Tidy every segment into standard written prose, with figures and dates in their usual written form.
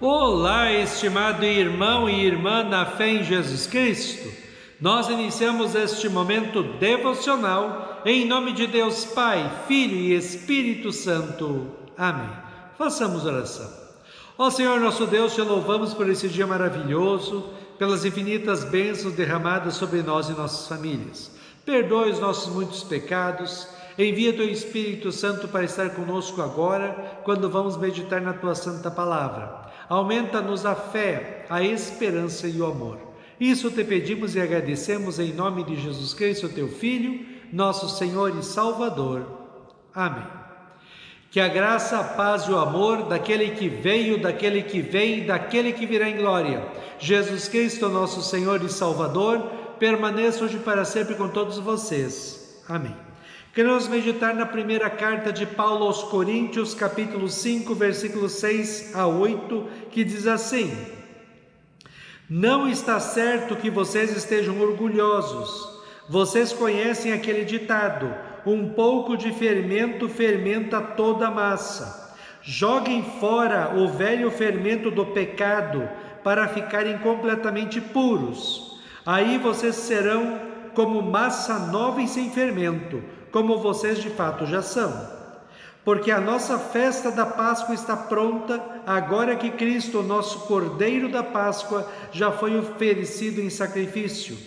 Olá, estimado irmão e irmã na fé em Jesus Cristo. Nós iniciamos este momento devocional em nome de Deus Pai, Filho e Espírito Santo. Amém. Façamos oração. Ó Senhor nosso Deus, te louvamos por esse dia maravilhoso, pelas infinitas bênçãos derramadas sobre nós e nossas famílias. Perdoe os nossos muitos pecados. Envia Teu Espírito Santo para estar conosco agora, quando vamos meditar na Tua Santa Palavra. Aumenta-nos a fé, a esperança e o amor. Isso te pedimos e agradecemos em nome de Jesus Cristo, Teu Filho, nosso Senhor e Salvador. Amém. Que a graça, a paz e o amor daquele que veio, daquele que vem e daquele que virá em glória, Jesus Cristo, nosso Senhor e Salvador, permaneça hoje para sempre com todos vocês. Amém. Queremos meditar na primeira carta de Paulo aos Coríntios, capítulo 5, versículos 6 a 8, que diz assim: Não está certo que vocês estejam orgulhosos. Vocês conhecem aquele ditado: um pouco de fermento fermenta toda a massa. Joguem fora o velho fermento do pecado para ficarem completamente puros. Aí vocês serão como massa nova e sem fermento, como vocês de fato já são. Porque a nossa festa da Páscoa está pronta, agora que Cristo, nosso Cordeiro da Páscoa, já foi oferecido em sacrifício.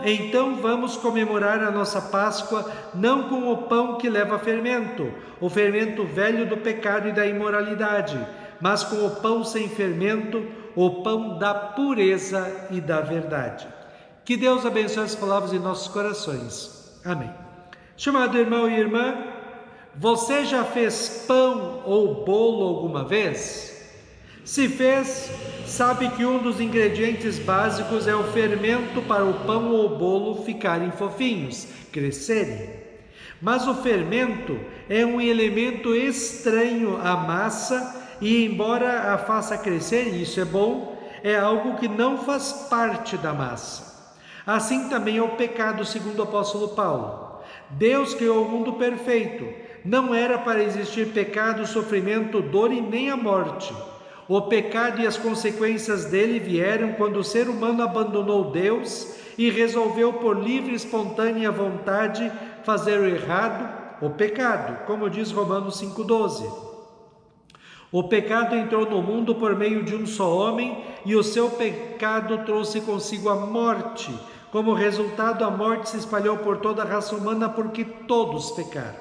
Então vamos comemorar a nossa Páscoa, não com o pão que leva fermento, o fermento velho do pecado e da imoralidade, mas com o pão sem fermento, o pão da pureza e da verdade. Que Deus abençoe as palavras em nossos corações. Amém. Chamado irmão e irmã, você já fez pão ou bolo alguma vez? Se fez, sabe que um dos ingredientes básicos é o fermento para o pão ou o bolo ficarem fofinhos, crescerem. Mas o fermento é um elemento estranho à massa e, embora a faça crescer, e isso é bom, é algo que não faz parte da massa. Assim também é o pecado, segundo o apóstolo Paulo. Deus criou o mundo perfeito. Não era para existir pecado, sofrimento, dor e nem a morte. O pecado e as consequências dele vieram quando o ser humano abandonou Deus e resolveu por livre e espontânea vontade fazer o errado, o pecado, como diz Romanos 5,12. O pecado entrou no mundo por meio de um só homem e o seu pecado trouxe consigo a morte. Como resultado, a morte se espalhou por toda a raça humana porque todos pecaram.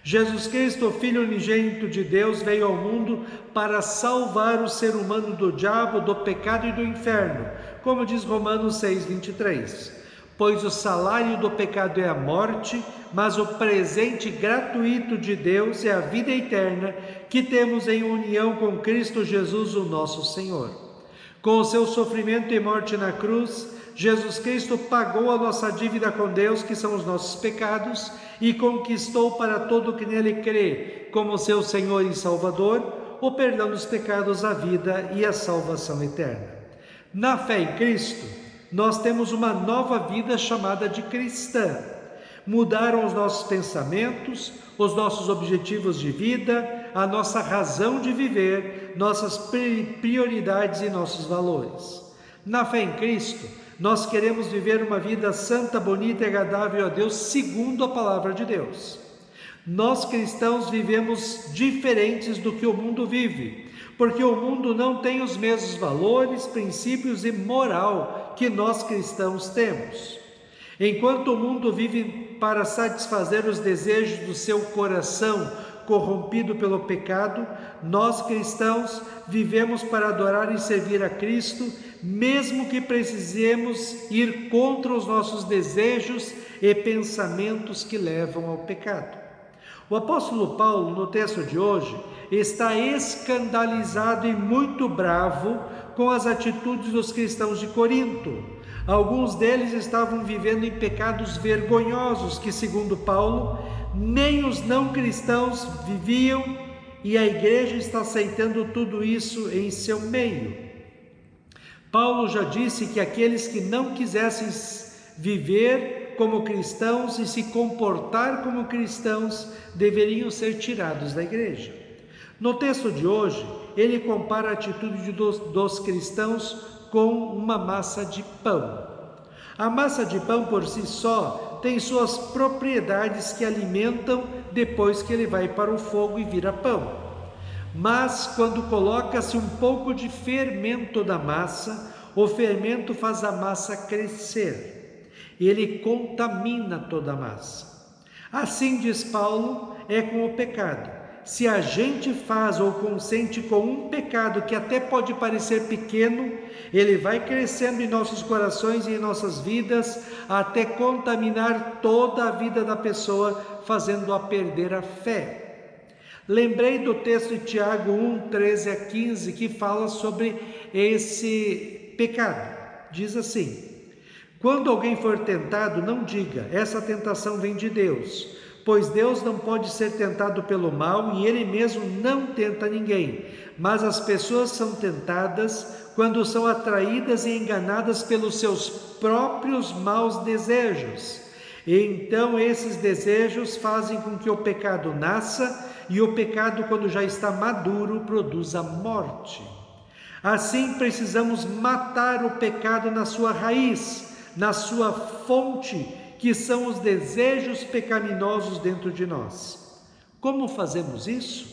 Jesus Cristo, o Filho unigênito de Deus, veio ao mundo para salvar o ser humano do diabo, do pecado e do inferno, como diz Romanos 6,23. Pois o salário do pecado é a morte, mas o presente gratuito de Deus é a vida eterna que temos em união com Cristo Jesus, o nosso Senhor. Com o seu sofrimento e morte na cruz, Jesus Cristo pagou a nossa dívida com Deus, que são os nossos pecados, e conquistou para todo que nele crê, como seu Senhor e Salvador, o perdão dos pecados, a vida e a salvação eterna. Na fé em Cristo, nós temos uma nova vida chamada de cristã. Mudaram os nossos pensamentos, os nossos objetivos de vida, a nossa razão de viver, nossas prioridades e nossos valores. Na fé em Cristo, nós queremos viver uma vida santa, bonita e agradável a Deus, segundo a palavra de Deus. Nós cristãos vivemos diferentes do que o mundo vive, porque o mundo não tem os mesmos valores, princípios e moral que nós cristãos temos. Enquanto o mundo vive para satisfazer os desejos do seu coração, corrompido pelo pecado, nós cristãos vivemos para adorar e servir a Cristo, mesmo que precisemos ir contra os nossos desejos e pensamentos que levam ao pecado. O apóstolo Paulo, no texto de hoje, está escandalizado e muito bravo com as atitudes dos cristãos de Corinto. Alguns deles estavam vivendo em pecados vergonhosos que, segundo Paulo, nem os não cristãos viviam, e a igreja está aceitando tudo isso em seu meio. Paulo já disse que aqueles que não quisessem viver como cristãos e se comportar como cristãos deveriam ser tirados da igreja. No texto de hoje, ele compara a atitude dos cristãos com uma massa de pão. A massa de pão por si só tem suas propriedades que alimentam depois que ele vai para o fogo e vira pão. Mas quando coloca-se um pouco de fermento da massa, o fermento faz a massa crescer. Ele contamina toda a massa. Assim diz Paulo, é com o pecado. Se a gente faz ou consente com um pecado que até pode parecer pequeno, ele vai crescendo em nossos corações e em nossas vidas, até contaminar toda a vida da pessoa, fazendo-a perder a fé. Lembrei do texto de Tiago 1, 13 a 15, que fala sobre esse pecado. Diz assim: quando alguém for tentado, não diga, essa tentação vem de Deus, pois Deus não pode ser tentado pelo mal e Ele mesmo não tenta ninguém. Mas as pessoas são tentadas quando são atraídas e enganadas pelos seus próprios maus desejos. E então esses desejos fazem com que o pecado nasça, e o pecado, quando já está maduro, produz a morte. Assim precisamos matar o pecado na sua raiz, na sua fonte, que são os desejos pecaminosos dentro de nós. Como fazemos isso?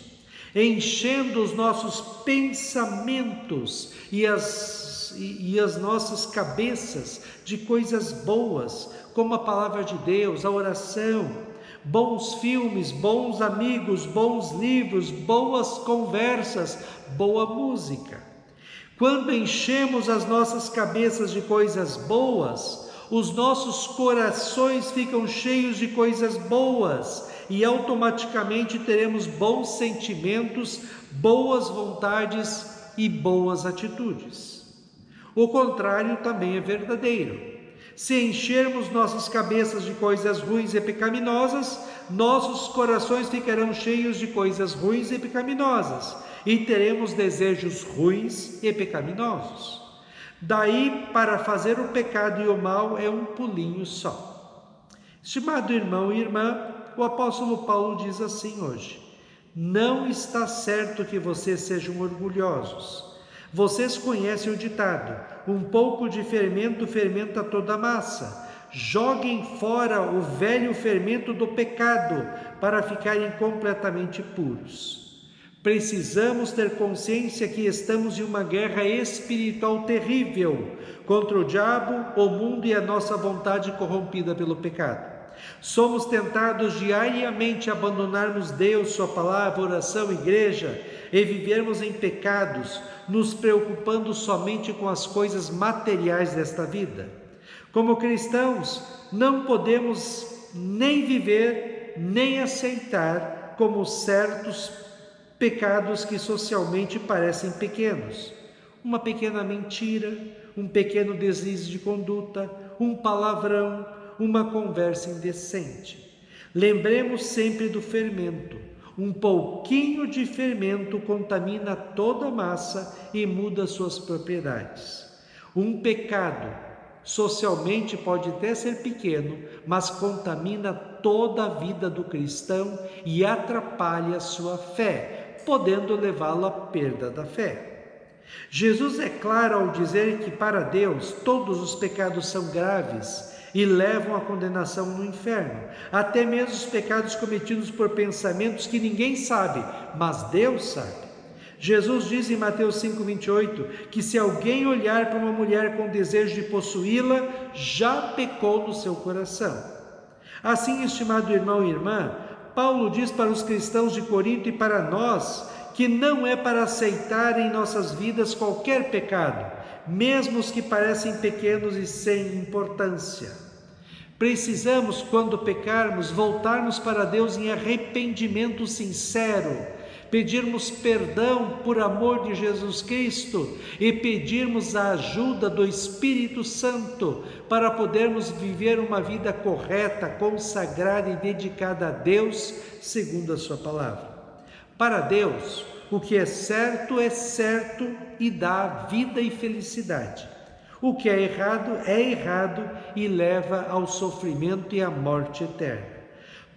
Enchendo os nossos pensamentos e as nossas cabeças de coisas boas, como a palavra de Deus, a oração, bons filmes, bons amigos, bons livros, boas conversas, boa música. Quando enchemos as nossas cabeças de coisas boas, os nossos corações ficam cheios de coisas boas e automaticamente teremos bons sentimentos, boas vontades e boas atitudes. O contrário também é verdadeiro. Se enchermos nossas cabeças de coisas ruins e pecaminosas, nossos corações ficarão cheios de coisas ruins e pecaminosas e teremos desejos ruins e pecaminosos. Daí, para fazer o pecado e o mal é um pulinho só. Estimado irmão e irmã, o apóstolo Paulo diz assim hoje: não está certo que vocês sejam orgulhosos. Vocês conhecem o ditado: um pouco de fermento fermenta toda a massa. Joguem fora o velho fermento do pecado para ficarem completamente puros. Precisamos ter consciência que estamos em uma guerra espiritual terrível contra o diabo, o mundo e a nossa vontade corrompida pelo pecado. Somos tentados diariamente a abandonarmos Deus, Sua palavra, oração, igreja e vivermos em pecados, nos preocupando somente com as coisas materiais desta vida. Como cristãos, não podemos nem viver, nem aceitar como certos pecados que socialmente parecem pequenos. Uma pequena mentira, um pequeno deslize de conduta, um palavrão, uma conversa indecente. Lembremos sempre do fermento. Um pouquinho de fermento contamina toda a massa e muda suas propriedades. Um pecado socialmente pode até ser pequeno, mas contamina toda a vida do cristão e atrapalha sua fé, podendo levá-lo à perda da fé. Jesus é claro ao dizer que para Deus todos os pecados são graves e levam à condenação no inferno, até mesmo os pecados cometidos por pensamentos que ninguém sabe, mas Deus sabe. Jesus diz em Mateus 5,28 que se alguém olhar para uma mulher com desejo de possuí-la, já pecou no seu coração. Assim, estimado irmão e irmã, Paulo diz para os cristãos de Corinto e para nós que não é para aceitar em nossas vidas qualquer pecado, mesmo os que parecem pequenos e sem importância. Precisamos, quando pecarmos, voltarmos para Deus em arrependimento sincero, pedirmos perdão por amor de Jesus Cristo e pedirmos a ajuda do Espírito Santo para podermos viver uma vida correta, consagrada e dedicada a Deus, segundo a sua palavra. Para Deus, o que é certo e dá vida e felicidade. O que é errado e leva ao sofrimento e à morte eterna.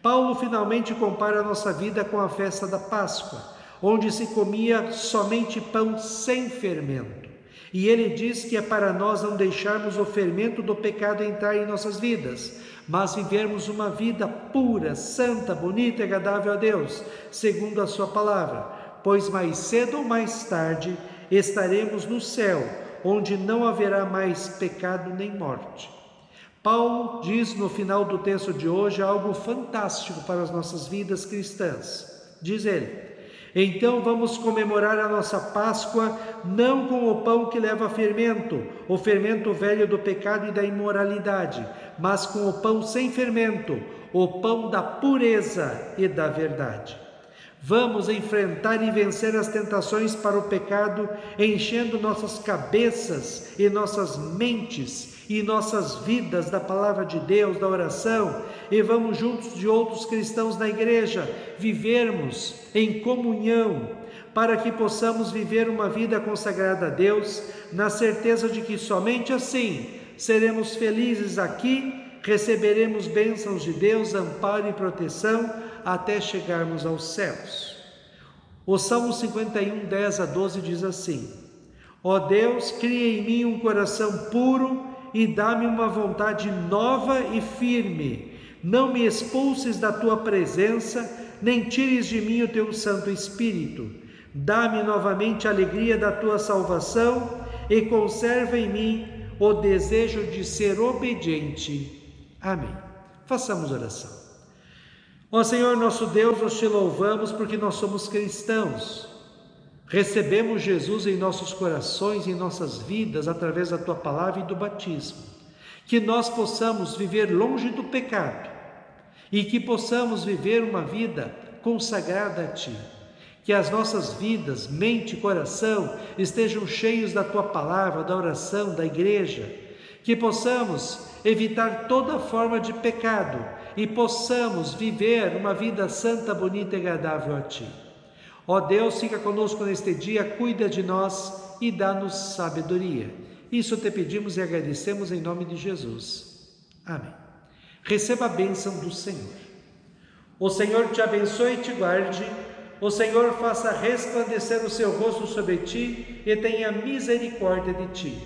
Paulo finalmente compara a nossa vida com a festa da Páscoa. onde se comia somente pão sem fermento. E ele diz que é para nós não deixarmos o fermento do pecado entrar em nossas vidas, mas vivermos uma vida pura, santa, bonita e agradável a Deus, segundo a sua palavra, pois mais cedo ou mais tarde estaremos no céu, onde não haverá mais pecado nem morte. Paulo diz no final do texto de hoje algo fantástico para as nossas vidas cristãs. Diz ele: então vamos comemorar a nossa Páscoa não com o pão que leva fermento, o fermento velho do pecado e da imoralidade, mas com o pão sem fermento, o pão da pureza e da verdade. Vamos enfrentar e vencer as tentações para o pecado, enchendo nossas cabeças e nossas mentes e nossas vidas da palavra de Deus, da oração, e vamos juntos de outros cristãos na igreja vivermos em comunhão, para que possamos viver uma vida consagrada a Deus, na certeza de que somente assim seremos felizes aqui, receberemos bênçãos de Deus, amparo e proteção, até chegarmos aos céus. O Salmo 51, 10-12 diz assim: ó Deus, cria em mim um coração puro e dá-me uma vontade nova e firme. Não me expulses da tua presença, nem tires de mim o teu Santo Espírito. Dá-me novamente a alegria da tua salvação e conserva em mim o desejo de ser obediente. Amém. Façamos oração. Ó Senhor nosso Deus, nós te louvamos porque nós somos cristãos. Recebemos Jesus em nossos corações, em nossas vidas, através da tua palavra e do batismo. Que nós possamos viver longe do pecado e que possamos viver uma vida consagrada a ti. Que as nossas vidas, mente e coração estejam cheios da tua palavra, da oração, da igreja. Que possamos evitar toda forma de pecado e possamos viver uma vida santa, bonita e agradável a ti. Ó Deus, fica conosco neste dia, cuida de nós e dá-nos sabedoria. Isso te pedimos e agradecemos em nome de Jesus. Amém. Receba a bênção do Senhor. O Senhor te abençoe e te guarde. O Senhor faça resplandecer o seu rosto sobre ti e tenha misericórdia de ti.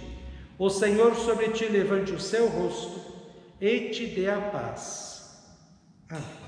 O Senhor sobre ti levante o seu rosto e te dê a paz. Amém.